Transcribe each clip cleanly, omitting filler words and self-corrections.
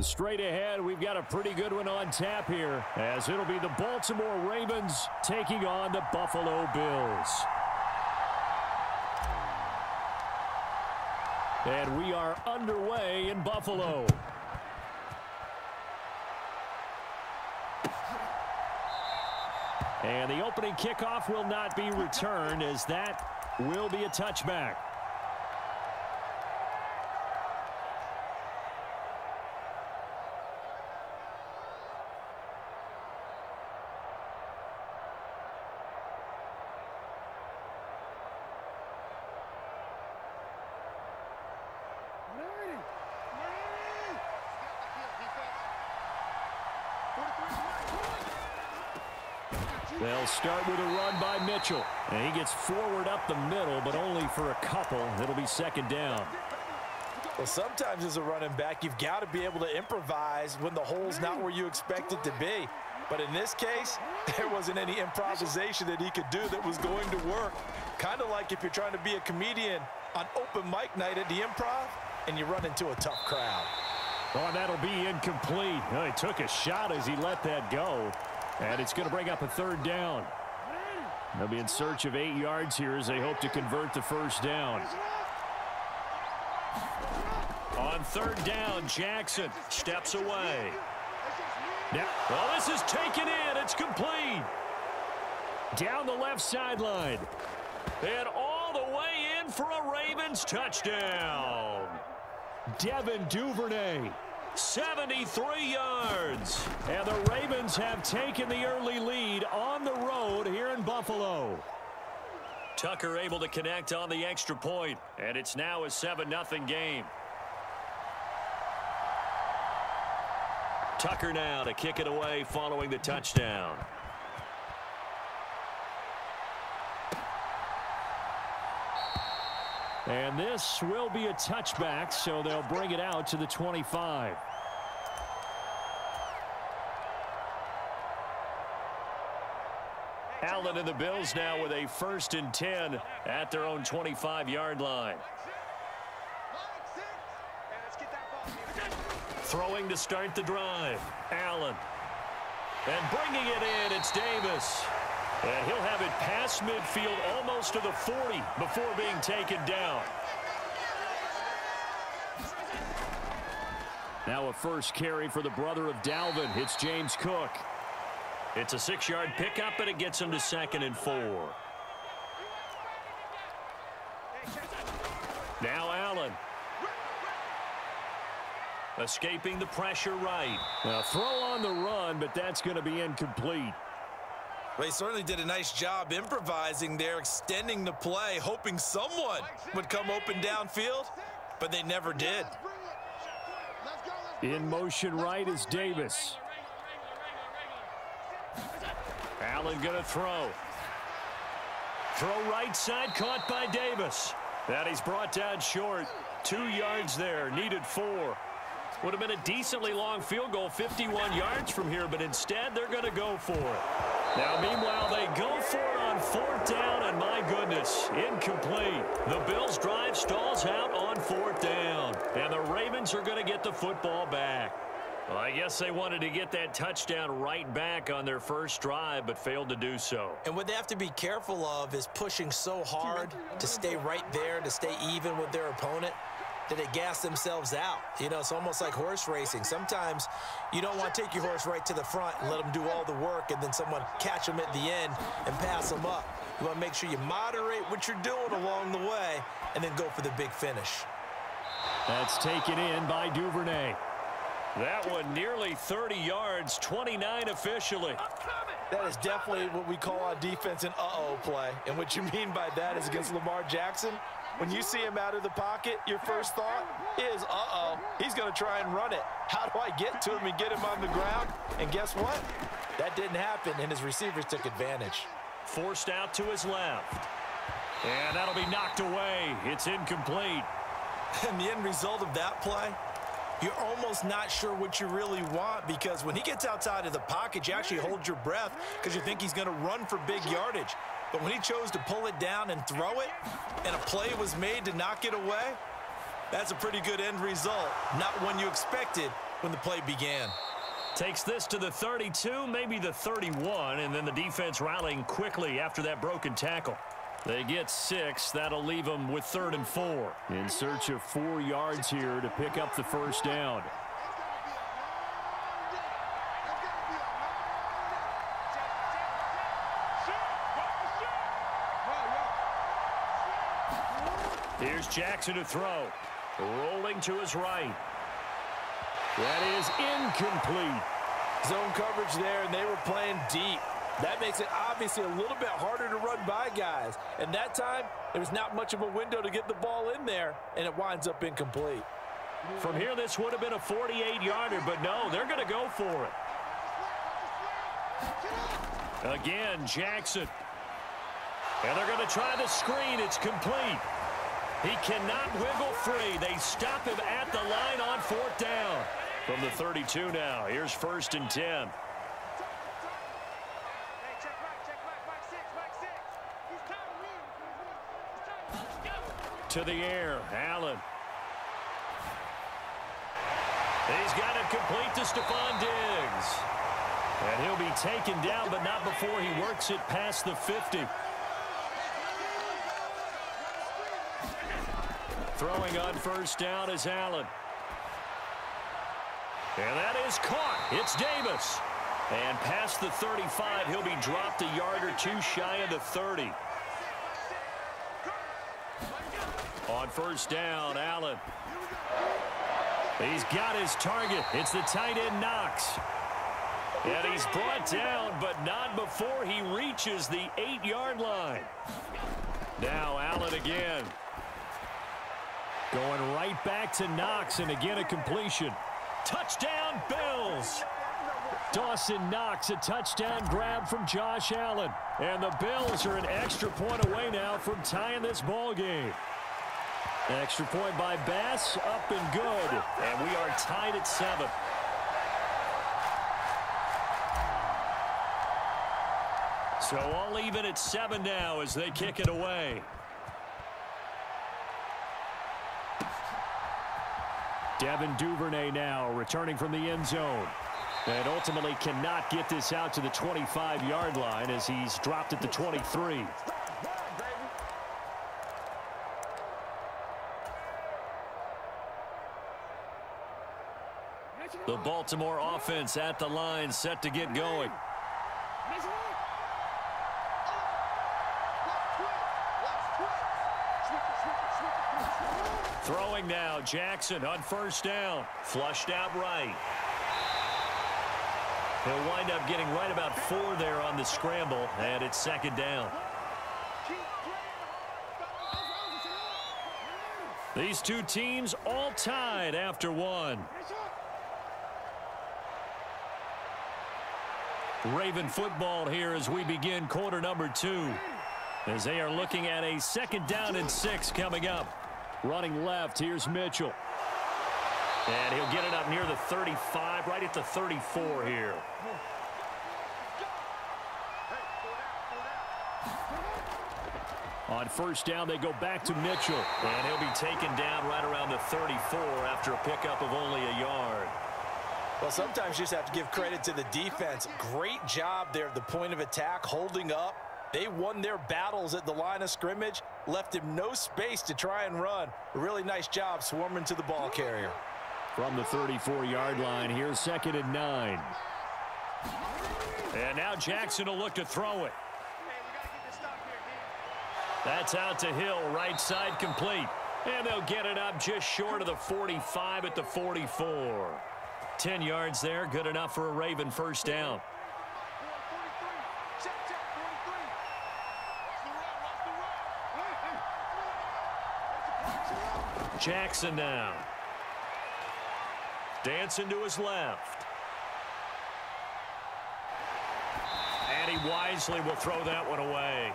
Straight ahead, we've got a pretty good one on tap here, as it'll be the Baltimore Ravens taking on the Buffalo Bills. And we are underway in Buffalo. And the opening kickoff will not be returned, as that will be a touchback. They'll start with a run by Mitchell. And he gets forward up the middle, but only for a couple. It'll be second down. Well, sometimes as a running back, you've got to be able to improvise when the hole's not where you expect it to be. But in this case, there wasn't any improvisation that he could do that was going to work. Kind of like if you're trying to be a comedian on open mic night at the Improv and you run into a tough crowd. Oh, and that'll be incomplete. Oh, he took a shot as he let that go. And it's going to bring up a third down. They'll be in search of 8 yards here as they hope to convert the first down. On third down, Jackson steps away. Now, well, this is taken in. It's complete. Down the left sideline. And all the way in for a Ravens touchdown. Devin Duvernay. 73 yards. And the Ravens have taken the early lead on the road here in Buffalo. Tucker able to connect on the extra point, and it's now a 7-0 game. Tucker now to kick it away following the touchdown. And this will be a touchback, so they'll bring it out to the 25. Allen and the Bills now with a 1st and 10 at their own 25-yard line. Throwing to start the drive. Allen. And bringing it in, it's Davis. And he'll have it past midfield almost to the 40 before being taken down. Now a first carry for the brother of Dalvin. It's James Cook. It's a 6-yard pickup, and it gets him to 2nd and 4. Now Allen. Escaping the pressure right. A throw on the run, but that's going to be incomplete. Well, he certainly did a nice job improvising there, extending the play, hoping someone would come open downfield, but they never did. In motion right is Davis. Allen going to throw. Throw right side, caught by Davis. That he's brought down short. 2 yards there, needed 4. Would have been a decently long field goal, 51 yards from here, but instead they're going to go for it. Now, meanwhile, they go for it on 4th down, and my goodness, incomplete. The Bills' drive stalls out on 4th down, and the Ravens are going to get the football back. Well, I guess they wanted to get that touchdown right back on their first drive, but failed to do so. And what they have to be careful of is pushing so hard to stay right there, to stay even with their opponent, that they gas themselves out. You know, it's almost like horse racing. Sometimes you don't want to take your horse right to the front and let them do all the work and then someone catch them at the end and pass them up. You want to make sure you moderate what you're doing along the way and then go for the big finish. That's taken in by Duvernay. That one nearly 30 yards, 29 officially. That is definitely what we call on defense an uh-oh play. And what you mean by that is against Lamar Jackson, when you see him out of the pocket, your first thought is, uh-oh, he's going to try and run it. How do I get to him and get him on the ground? And guess what? That didn't happen, and his receivers took advantage. Forced out to his left. And that'll be knocked away. It's incomplete. And the end result of that play, you're almost not sure what you really want, because when he gets outside of the pocket, you actually hold your breath because you think he's going to run for big yardage. But when he chose to pull it down and throw it, and a play was made to knock it away, that's a pretty good end result. Not one you expected, when the play began. Takes this to the 32, maybe the 31, and then the defense rallying quickly after that broken tackle. They get 6. That'll leave them with 3rd and 4. In search of 4 yards here to pick up the first down. Here's Jackson to throw. Rolling to his right. That is incomplete. Zone coverage there, and they were playing deep. That makes it obviously a little bit harder to run by guys. And that time, there was not much of a window to get the ball in there, and it winds up incomplete. From here, this would have been a 48-yarder, but no, they're going to go for it. Again, Jackson. And they're going to try the screen. It's complete. He cannot wiggle free. They stop him at the line on 4th down. From the 32 now, here's 1st and 10. To the air, Allen. He's got it complete to Stephon Diggs. And he'll be taken down, but not before he works it past the 50. Throwing on 1st down is Allen. And that is caught. It's Davis. And past the 35, he'll be dropped a yard or 2 shy of the 30. On 1st down, Allen. He's got his target. It's the tight end, Knox. And he's brought down, but not before he reaches the 8-yard line. Now Allen again. Going right back to Knox, and again a completion. Touchdown, Bills! Dawson Knox, a touchdown grab from Josh Allen. And the Bills are an extra point away now from tying this ball game. Extra point by Bass, up and good. And we are tied at 7. So all even at 7 now as they kick it away. Devin Duvernay now returning from the end zone. And ultimately cannot get this out to the 25-yard line as he's dropped at the 23. The Baltimore offense at the line, set to get going. Throwing now, Jackson on 1st down. Flushed out right. He'll wind up getting right about 4 there on the scramble, and it's 2nd down. These two teams all tied after 1. Raven football here as we begin quarter number 2. As they are looking at a 2nd down and 6 coming up. Running left, here's Mitchell. And he'll get it up near the 35, right at the 34 here. On 1st down, they go back to Mitchell. And he'll be taken down right around the 34 after a pickup of only a yard. Well, sometimes you just have to give credit to the defense. Great job there at the point of attack, holding up. They won their battles at the line of scrimmage, left him no space to try and run. A really nice job swarming to the ball carrier. From the 34-yard line, here's 2nd and 9. And now Jackson will look to throw it. That's out to Hill, right side complete. And they'll get it up just short of the 45 at the 44. 10 yards there, good enough for a Raven 1st down. Jackson now. Dancing to his left. And he wisely will throw that one away.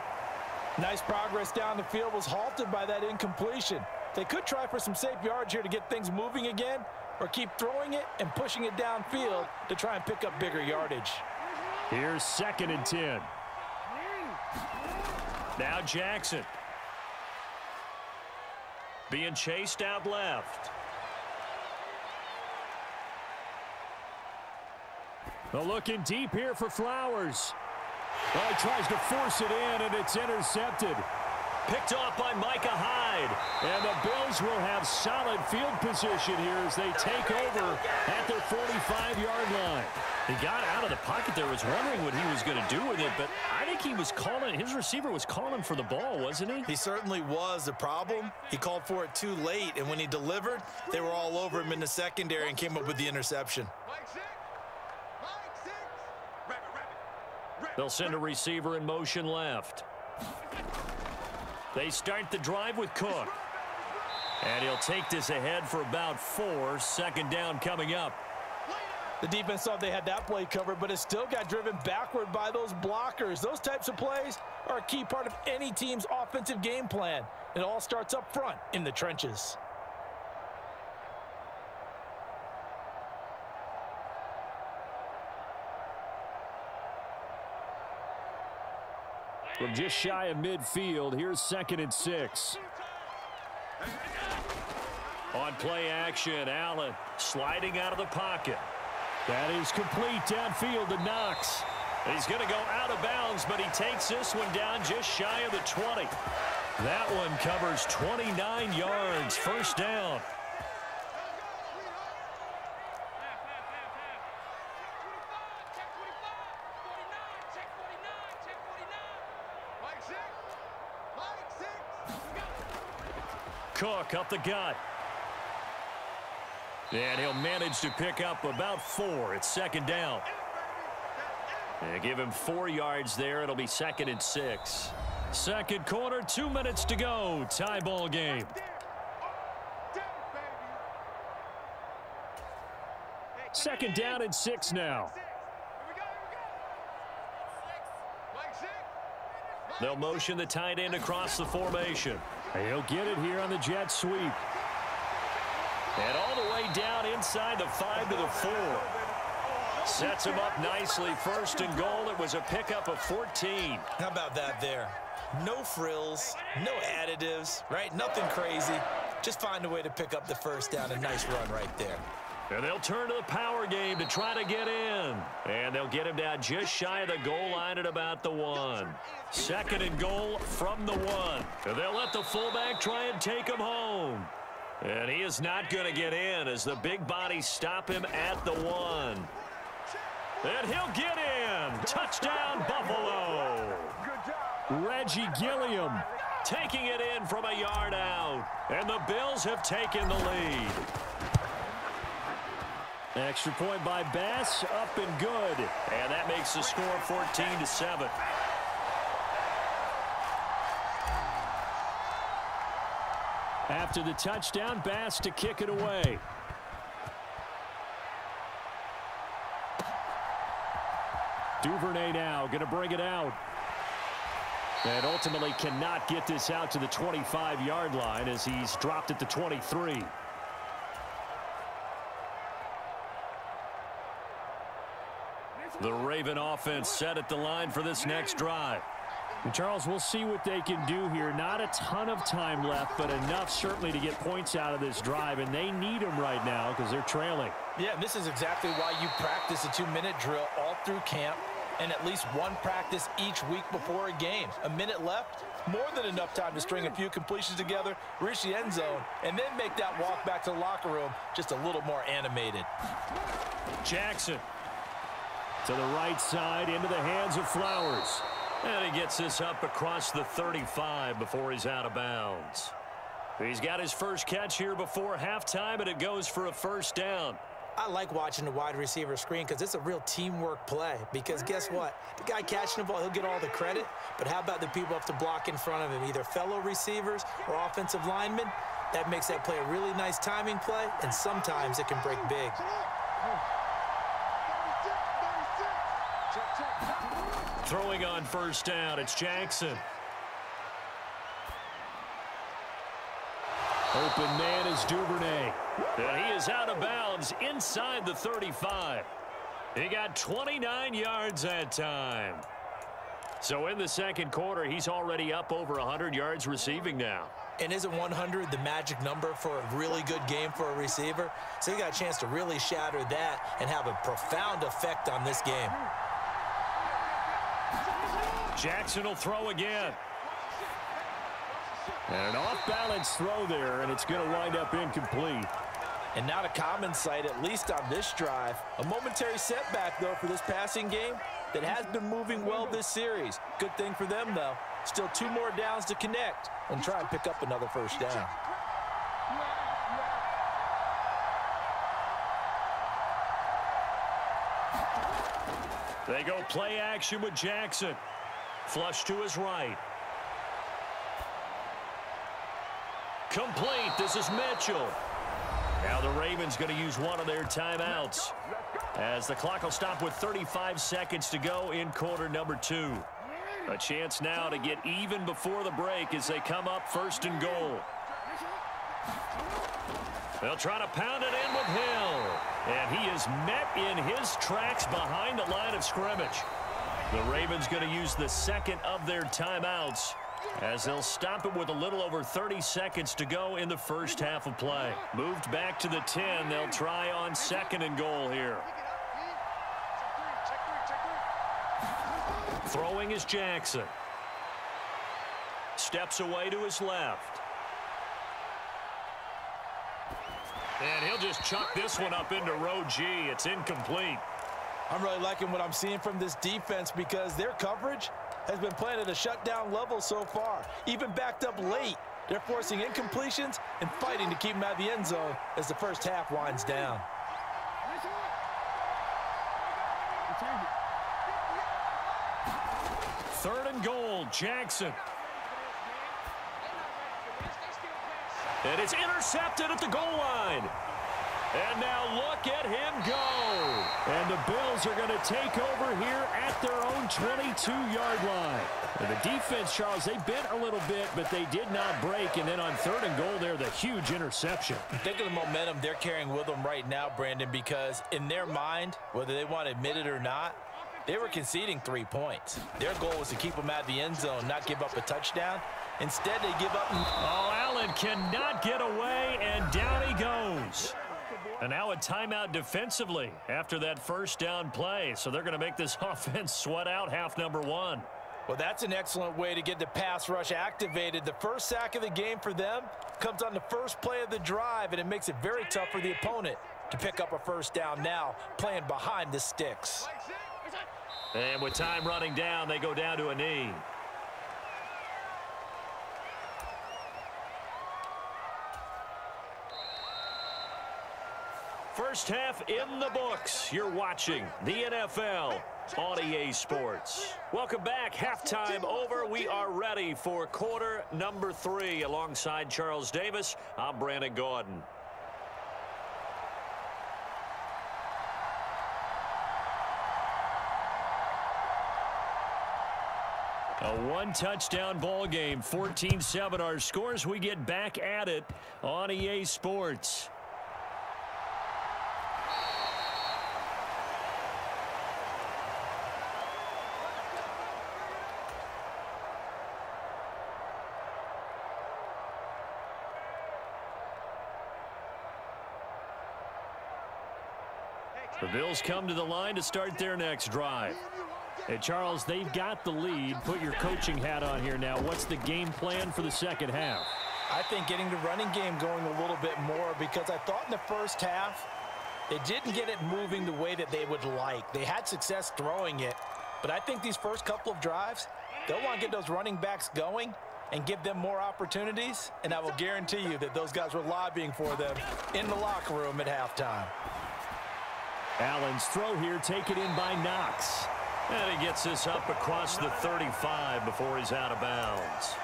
Nice progress down the field, was halted by that incompletion. They could try for some safe yards here to get things moving again, or keep throwing it and pushing it downfield to try and pick up bigger yardage. Here's 2nd and 10. Now Jackson. Being chased out left. Well, looking deep here for Flowers. Well, he tries to force it in, and it's intercepted. Picked off by Micah Hyde. And the Bills will have solid field position here as they take over at their 45-yard line. He got out of the pocket there, was wondering what he was going to do with it, but I think he was calling, his receiver was calling for the ball, wasn't he? He certainly was. The problem, he called for it too late, and when he delivered, they were all over him in the secondary and came up with the interception. They'll send a receiver in motion left. They start the drive with Cook. And he'll take this ahead for about 4. Second down coming up. The defense thought they had that play covered, but it still got driven backward by those blockers. Those types of plays are a key part of any team's offensive game plan. It all starts up front in the trenches. From just shy of midfield, here's 2nd and 6. On play action, Allen sliding out of the pocket. That is complete downfield to Knox. He's going to go out of bounds, but he takes this one down just shy of the 20. That one covers 29 yards. First down. Cook up the gut. And he'll manage to pick up about 4. It's 2nd down. They give him 4 yards there. It'll be 2nd and 6. Second quarter, 2 minutes to go. Tie ball game. Second down and 6 now. They'll motion the tight end across the formation. He'll get it here on the jet sweep. And all the way down inside the 5 to the 4. Sets him up nicely. 1st and goal. It was a pickup of 14. How about that there? No frills, no additives, right? Nothing crazy. Just find a way to pick up the first down. A nice run right there. And they'll turn to the power game to try to get in. And they'll get him down just shy of the goal line at about the 1. 2nd and goal from the 1. And they'll let the fullback try and take him home. And he is not going to get in as the big bodies stop him at the 1. And he'll get in. Touchdown, Buffalo. Reggie Gilliam taking it in from a yard out. And the Bills have taken the lead. Extra point by Bass, up and good. And that makes the score 14-7. After the touchdown, Bass to kick it away. Duvernay now going to bring it out. And ultimately cannot get this out to the 25-yard line as he's dropped at the 23. The Raven offense set at the line for this next drive. And Charles, we'll see what they can do here. Not a ton of time left, but enough certainly to get points out of this drive, and they need them right now because they're trailing. Yeah, this is exactly why you practice a 2-minute drill all through camp and at least one practice each week before a game. A minute left, more than enough time to string a few completions together, reach the end zone, and then make that walk back to the locker room just a little more animated. Jackson to the right side into the hands of Flowers. And he gets this up across the 35 before he's out of bounds. He's got his first catch here before halftime, and it goes for a first down. I like watching the wide receiver screen because it's a real teamwork play. Because guess what? The guy catching the ball, he'll get all the credit. But how about the people up to block in front of him, either fellow receivers or offensive linemen? That makes that play a really nice timing play, and sometimes it can break big. Throwing on first down, it's Jackson. Open man is Duvernay. And he is out of bounds inside the 35. He got 29 yards that time. So in the second quarter, he's already up over 100 yards receiving now. And isn't 100 the magic number for a really good game for a receiver? So he got a chance to really shatter that and have a profound effect on this game. Jackson will throw again. And an off-balance throw there, and it's going to wind up incomplete. And not a common sight, at least on this drive. A momentary setback, though, for this passing game that has been moving well this series. Good thing for them, though. Still 2 more downs to connect and try and pick up another first down. They go play action with Jackson. Flush to his right. Complete. This is Mitchell. Now the Ravens going to use one of their timeouts as the clock will stop with 35 seconds to go in quarter number 2. A chance now to get even before the break as they come up 1st and goal. They'll try to pound it in with Hill. And he is met in his tracks behind the line of scrimmage. The Ravens going to use the second of their timeouts as they'll stop it with a little over 30 seconds to go in the first half of play. Moved back to the 10. They'll try on 2nd and goal here. Throwing is Jackson. Steps away to his left. And he'll just chuck this one up into row G. It's incomplete. I'm really liking what I'm seeing from this defense because their coverage has been playing at a shutdown level so far. Even backed up late, they're forcing incompletions and fighting to keep them out of the end zone as the first half winds down. Third and goal, Jackson. And it's intercepted at the goal line. And now look at him go. And the Bills are going to take over here at their own 22-yard line. And the defense, Charles, they bent a little bit, but they did not break. And then on 3rd and goal there, the huge interception. Think of the momentum they're carrying with them right now, Brandon, because in their mind, whether they want to admit it or not, they were conceding 3 points. Their goal was to keep them out of the end zone, not give up a touchdown. Instead, they give up. Oh, Allen cannot get away, and down he goes. And now a timeout defensively after that first down play. So they're going to make this offense sweat out half number 1. Well, that's an excellent way to get the pass rush activated. The first sack of the game for them comes on the first play of the drive, and it makes it very tough for the opponent to pick up a first down now, playing behind the sticks. And with time running down, they go down to a knee. First half in the books. You're watching the NFL on EA Sports. Welcome back. Halftime over. We are ready for quarter number 3. Alongside Charles Davis, I'm Brandon Gordon. A 1-touchdown ball game, 14-7 our scores. We get back at it on EA Sports. The Bills come to the line to start their next drive. And Charles, they've got the lead. Put your coaching hat on here now. What's the game plan for the second half? I think getting the running game going a little bit more, because I thought in the first half they didn't get it moving the way that they would like. They had success throwing it, but I think these first couple of drives, they'll want to get those running backs going and give them more opportunities, and I will guarantee you that those guys were lobbying for them in the locker room at halftime. Allen's throw here taken in by Knox. And he gets this up across the 35 before he's out of bounds.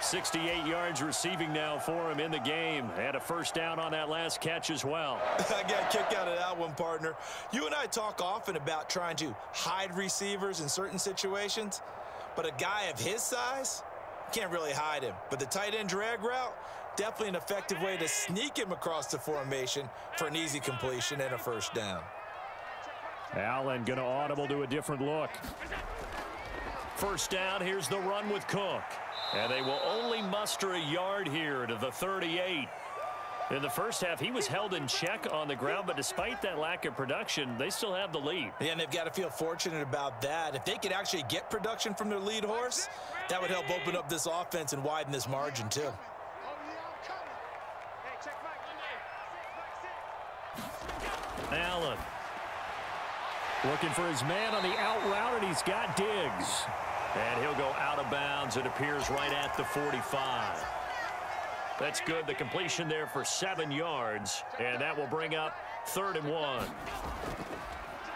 68 yards receiving now for him in the game. Had a first down on that last catch as well. I got a kick out of that one, partner. You and I talk often about trying to hide receivers in certain situations, but a guy of his size, can't really hide him. But the tight end drag route, definitely an effective way to sneak him across the formation for an easy completion and a first down. Allen going to audible to a different look. First down, here's the run with Cook. And they will only muster a yard here to the 38. In the first half, he was held in check on the ground, but despite that lack of production, they still have the lead. Yeah, and they've got to feel fortunate about that. If they could actually get production from their lead horse, that would help open up this offense and widen this margin too. Allen looking for his man on the out route, and he's got Diggs. And he'll go out of bounds, it appears, right at the 45. That's good. The completion there for 7 yards, and that will bring up 3rd and 1.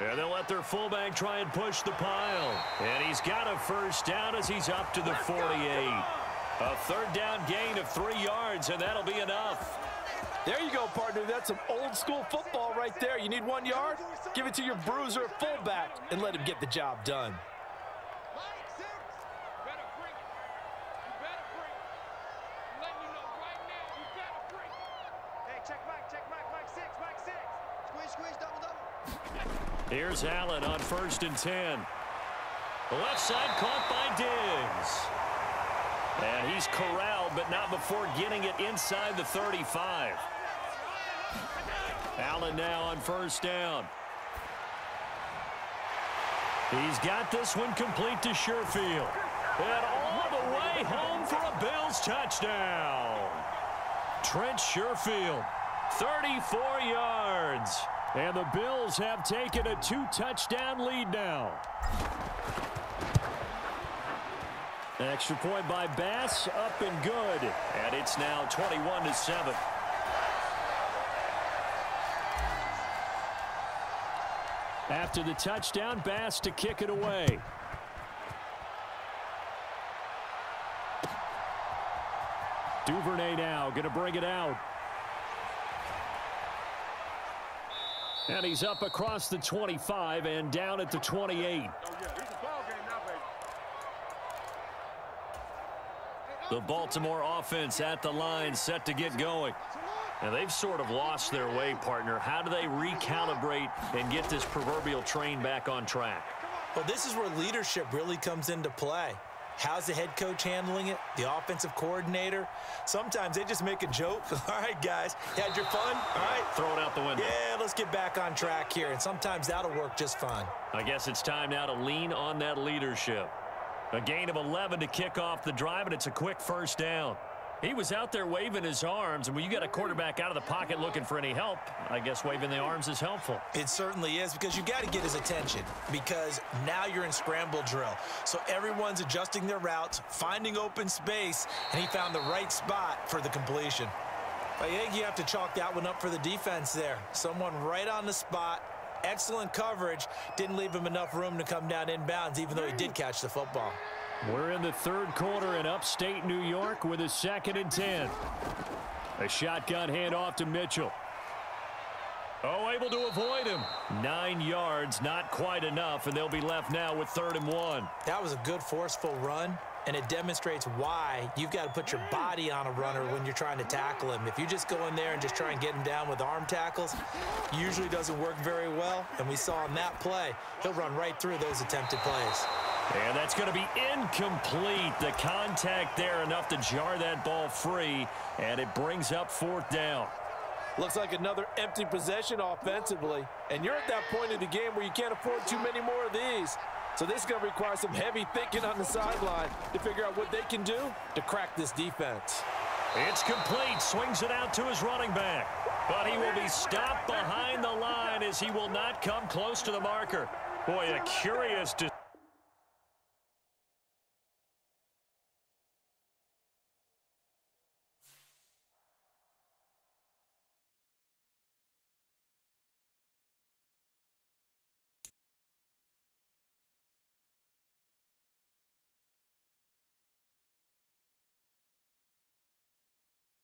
And they'll let their fullback try and push the pile. And he's got a first down as he's up to the 48. A 3rd down gain of 3 yards, and that'll be enough. There you go, partner. That's some old-school football right there. You need 1 yard? Give it to your bruiser fullback and let him get the job done. Here's Allen on 1st and 10. The left side caught by Diggs. And he's corralled, but not before getting it inside the 35. Allen now on 1st down. He's got this one complete to Sherfield. And all the way home for a Bills touchdown. Trent Sherfield, 34 yards. And the Bills have taken a 2-touchdown lead now. An extra point by Bass, up and good. And it's now 21-7. After the touchdown, Bass to kick it away. Duvernay now going to bring it out. And he's up across the 25 and down at the 28. The Baltimore offense at the line, set to get going. And they've sort of lost their way, partner. How do they recalibrate and get this proverbial train back on track? Well, this is where leadership really comes into play. How's the head coach handling it? The offensive coordinator? Sometimes they just make a joke. All right, guys, you had your fun? All right. Throw it out the window. Yeah, let's get back on track here. And sometimes that'll work just fine. I guess it's time now to lean on that leadership. A gain of 11 to kick off the drive, and it's a quick first down. He was out there waving his arms, and when you got a quarterback out of the pocket looking for any help, I guess waving the arms is helpful. It certainly is, because you got to get his attention, because now you're in scramble drill. So everyone's adjusting their routes, finding open space, and he found the right spot for the completion. I think you have to chalk that one up for the defense there. Someone right on the spot, excellent coverage, didn't leave him enough room to come down inbounds, even though he did catch the football. We're in the 3rd quarter in upstate New York with a 2nd and 10. A shotgun handoff to Mitchell. Oh, able to avoid him. 9 yards, not quite enough, and they'll be left now with 3rd and 1. That was a good, forceful run, and it demonstrates why you've got to put your body on a runner when you're trying to tackle him. If you just go in there and just try and get him down with arm tackles, usually doesn't work very well, and we saw in that play, he'll run right through those attempted plays. And that's going to be incomplete. The contact there enough to jar that ball free, and it brings up 4th down. Looks like another empty possession offensively, and you're at that point in the game where you can't afford too many more of these. So this is going to require some heavy thinking on the sideline to figure out what they can do to crack this defense. It's complete. Swings it out to his running back. But he will be stopped behind the line as he will not come close to the marker. Boy, a curious